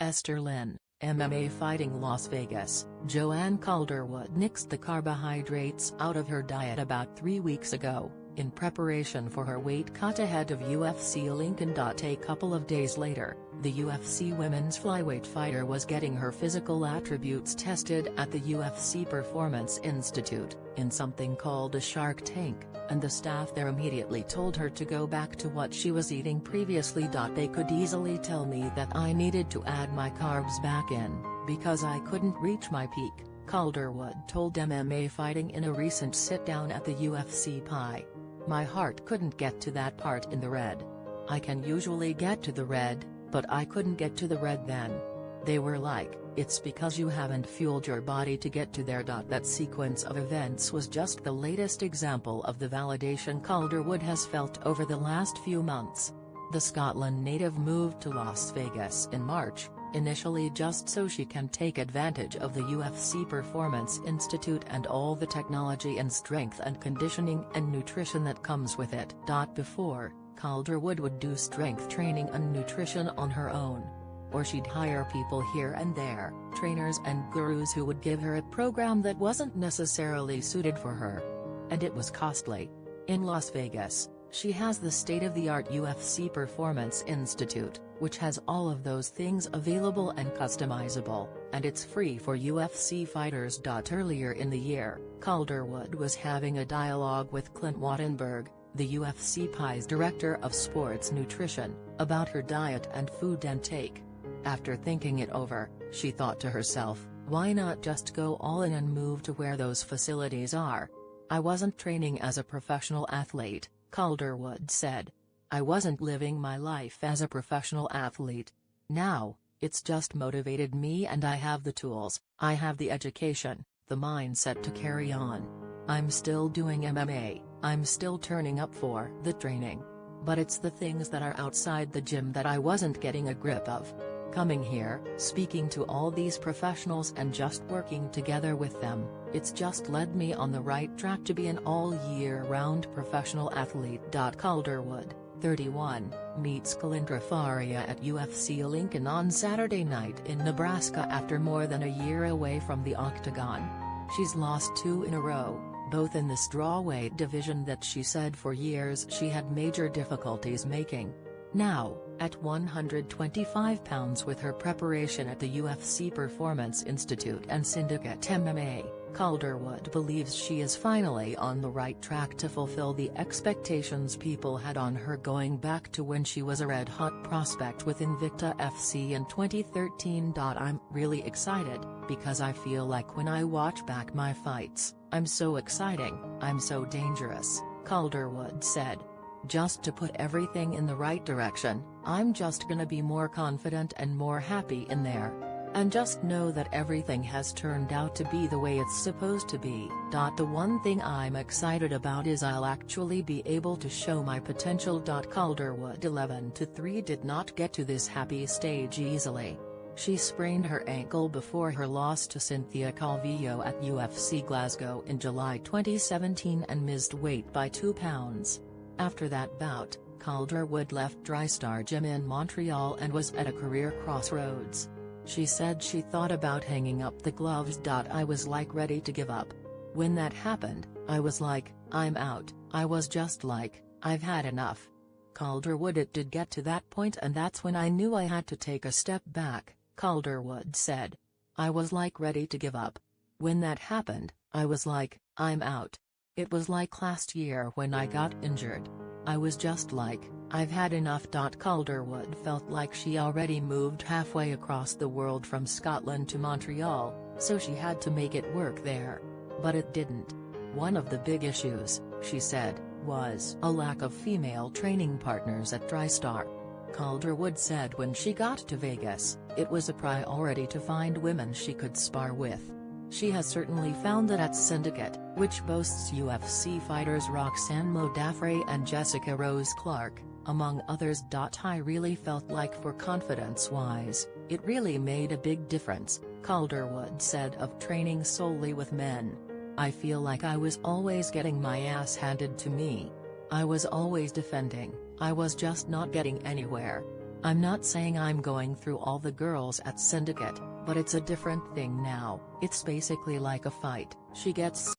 Esther Lynn, MMA fighting Las Vegas. Joanne Calderwood nixed the carbohydrates out of her diet about 3 weeks ago, in preparation for her weight cut ahead of UFC Lincoln. A couple of days later, the UFC women's flyweight fighter was getting her physical attributes tested at the UFC Performance Institute, in something called a Shark Tank, and the staff there immediately told her to go back to what she was eating previously. They could easily tell me that I needed to add my carbs back in, because I couldn't reach my peak, Calderwood told MMA Fighting in a recent sit-down at the UFC PI. My heart couldn't get to that part in the red. I can usually get to the red, but I couldn't get to the red then. They were like, it's because you haven't fueled your body to get to there. That sequence of events was just the latest example of the validation Calderwood has felt over the last few months. The Scotland native moved to Las Vegas in March, initially just so she can take advantage of the UFC Performance Institute and all the technology and strength and conditioning and nutrition that comes with it. Before, Calderwood would do strength training and nutrition on her own. Or she'd hire people here and there, trainers and gurus who would give her a program that wasn't necessarily suited for her. And it was costly. In Las Vegas, she has the state-of-the-art UFC Performance Institute, which has all of those things available and customizable, and it's free for UFC fighters. Earlier in the year, Calderwood was having a dialogue with Clint Wattenberg, the UFC PI's director of sports nutrition, about her diet and food intake. After thinking it over, she thought to herself, why not just go all in and move to where those facilities are? I wasn't training as a professional athlete, Calderwood said. I wasn't living my life as a professional athlete. Now, it's just motivated me, and I have the tools, I have the education, the mindset to carry on. I'm still doing MMA, I'm still turning up for the training. But it's the things that are outside the gym that I wasn't getting a grip of. Coming here, speaking to all these professionals and just working together with them, it's just led me on the right track to be an all-year-round professional athlete. Calderwood, 31, meets Kalindra Faria at UFC Lincoln on Saturday night in Nebraska after more than a year away from the octagon. She's lost 2 in a row, both in the strawweight division that she said for years she had major difficulties making. Now, at 125 pounds with her preparation at the UFC Performance Institute and Syndicate MMA, Calderwood believes she is finally on the right track to fulfill the expectations people had on her going back to when she was a red-hot prospect with Invicta FC in 2013. I'm really excited, because I feel like when I watch back my fights, I'm so exciting, I'm so dangerous, Calderwood said. Just to put everything in the right direction, I'm just gonna be more confident and more happy in there. And just know that everything has turned out to be the way it's supposed to be. The one thing I'm excited about is I'll actually be able to show my potential. Calderwood 11-3 did not get to this happy stage easily. She sprained her ankle before her loss to Cynthia Calvillo at UFC Glasgow in July 2017 and missed weight by 2 pounds. After that bout, Calderwood left TriStar Gym in Montreal and was at a career crossroads. She said she thought about hanging up the gloves. I was like ready to give up. When that happened, I was like, I'm out. I was just like, I've had enough. Calderwood, it did get to that point, and that's when I knew I had to take a step back, Calderwood said. I was like ready to give up. When that happened, I was like, I'm out. It was like last year when I got injured. I was just like, I've had enough. Calderwood felt like she already moved halfway across the world from Scotland to Montreal, so she had to make it work there. But it didn't. One of the big issues, she said, was a lack of female training partners at TriStar. Calderwood said when she got to Vegas, it was a priority to find women she could spar with. She has certainly found that at Syndicate, which boasts UFC fighters Roxanne Modafferi and Jessica Rose Clark, among others. I really felt like for confidence-wise, it really made a big difference, Calderwood said of training solely with men. I feel like I was always getting my ass handed to me. I was always defending, I was just not getting anywhere. "I'm not saying I'm going through all the girls at Syndicate, but it's a different thing now. It's basically like a fight," she gets.